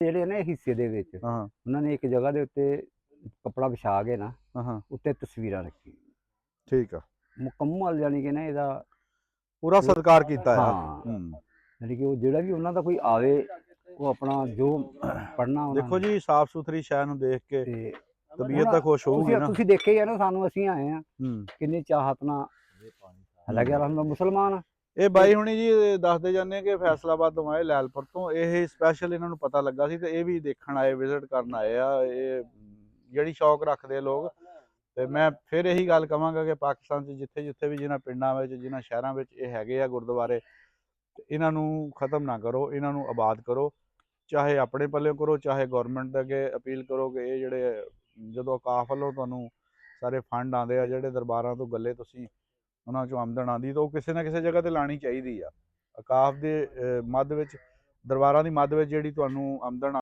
ਜਿਹੜੇ ਨੇ ਹਿੱਸੇ ਦੇ ਵਿੱਚ ਹਾਂ ਉਹਨਾਂ ਨੇ ਇੱਕ ਜਗ੍ਹਾ ਦੇ ਉੱਤੇ ਕੱਪੜਾ ਵਿਛਾ ਕੇ ਨਾ ਹਾਂ ਉੱਤੇ ਤਸਵੀਰਾਂ ਰੱਖੀ ਠੀਕ ਆ ਮੁਕੰਮਲ, ਯਾਨੀ ਕਿ ਨਾ ਇਹਦਾ ਪੂਰਾ ਸਤਿਕਾਰ ਕੀਤਾ ਆ। ਹਾਂ, ਯਾਨੀ ਕਿ ਉਹ ਜਿਹੜਾ ਵੀ ਉਹਨਾਂ ਦਾ ਕੋਈ ਆਵੇ ਉਹ ਆਪਣਾ ਜੋ ਪੜ੍ਹਨਾ ਉਹਨਾਂ ਦੇਖੋ ਨੇ ਜੀ ਸਾਫ ਸੁਥਰੀ ਸ਼ਹਿਰ ਨੂੰ ਦੇਖ ਕੇ ਤੇ ਤਬੀਅਤ ਤਾਂ ਖੁਸ਼ ਹੋਊਗੀ ਨਾ। ਤੁਸੀਂ ਦੇਖਿਆ ਹੀ ਆ ਨਾ, ਸਾਨੂੰ ਅਸੀਂ ਆਏ ਆ ਹੂੰ ਕਿੰਨੀ ਚਾਹਤ ਨਾਲ, ਹਾਲਾਂਕਿ ਅਲਹਮਦੁਲਿਲਾ ਮੁਸਲਮਾਨ ਆ। ਇਹ ਬਾਈ ਹੁਣੀ ਜੀ ਦੱਸਦੇ ਜਾਂਦੇ ਕਿ ਫੈਸਲਾਬਾਦ ਤੋਂ ਆਏ, ਲੈਲਪੁਰ ਤੋਂ। ਇਹ ਸਪੈਸ਼ਲ ਇਹਨਾਂ ਨੂੰ ਪਤਾ ਲੱਗਾ ਸੀ ਤੇ ਇਹ ਵੀ ਦੇਖਣ ਆਏ, ਵਿਜ਼ਿਟ ਕਰਨ ਆਏ ਆ। ਇਹ ਜਿਹੜੀ ਸ਼ੌਕ ਰੱਖਦੇ ਆ ਲੋਕ। ਤੇ ਮੈਂ ਫਿਰ ਇਹੀ ਗੱਲ ਕਹਾਂਗਾ ਕਿ ਪਾਕਿਸਤਾਨ 'ਚ ਜਿੱਥੇ ਜਿੱਥੇ ਵੀ ਜਿਨ੍ਹਾਂ ਪਿੰਡਾਂ ਵਿੱਚ, ਜਿਨ੍ਹਾਂ ਸ਼ਹਿਰਾਂ ਵਿੱਚ ਇਹ ਹੈਗੇ ਆ ਗੁਰਦੁਆਰੇ, ਇਹਨਾਂ ਨੂੰ ਖ਼ਤਮ ਨਾ ਕਰੋ, ਇਹਨਾਂ ਨੂੰ ਆਬਾਦ ਕਰੋ। ਚਾਹੇ ਆਪਣੇ ਪੱਲੇ ਕਰੋ, ਚਾਹੇ ਗੌਰਮੈਂਟ ਅੱਗੇ ਅਪੀਲ ਕਰੋ ਕਿ ਇਹ ਜਿਹੜੇ ਜਦੋਂ ਔਕਾਫ ਵੱਲੋਂ ਤੁਹਾਨੂੰ ਸਾਰੇ ਫੰਡ ਆਉਂਦੇ ਆ, ਜਿਹੜੇ ਦਰਬਾਰਾਂ ਤੋਂ ਗੱਲੇ ਤੁਸੀਂ ਉਹਨਾਂ 'ਚੋਂ ਆਮਦਨ ਆਉਂਦੀ, ਤਾਂ ਉਹ ਕਿਸੇ ਨਾ ਕਿਸੇ ਜਗ੍ਹਾ 'ਤੇ ਲਾਉਣੀ ਚਾਹੀਦੀ ਆ। ਔਕਾਫ ਦੇ ਮੱਧ ਵਿੱਚ, ਦਰਬਾਰਾਂ ਦੀ ਮੱਧ ਵਿੱਚ ਜਿਹੜੀ ਤੁਹਾਨੂੰ ਆਮਦਨ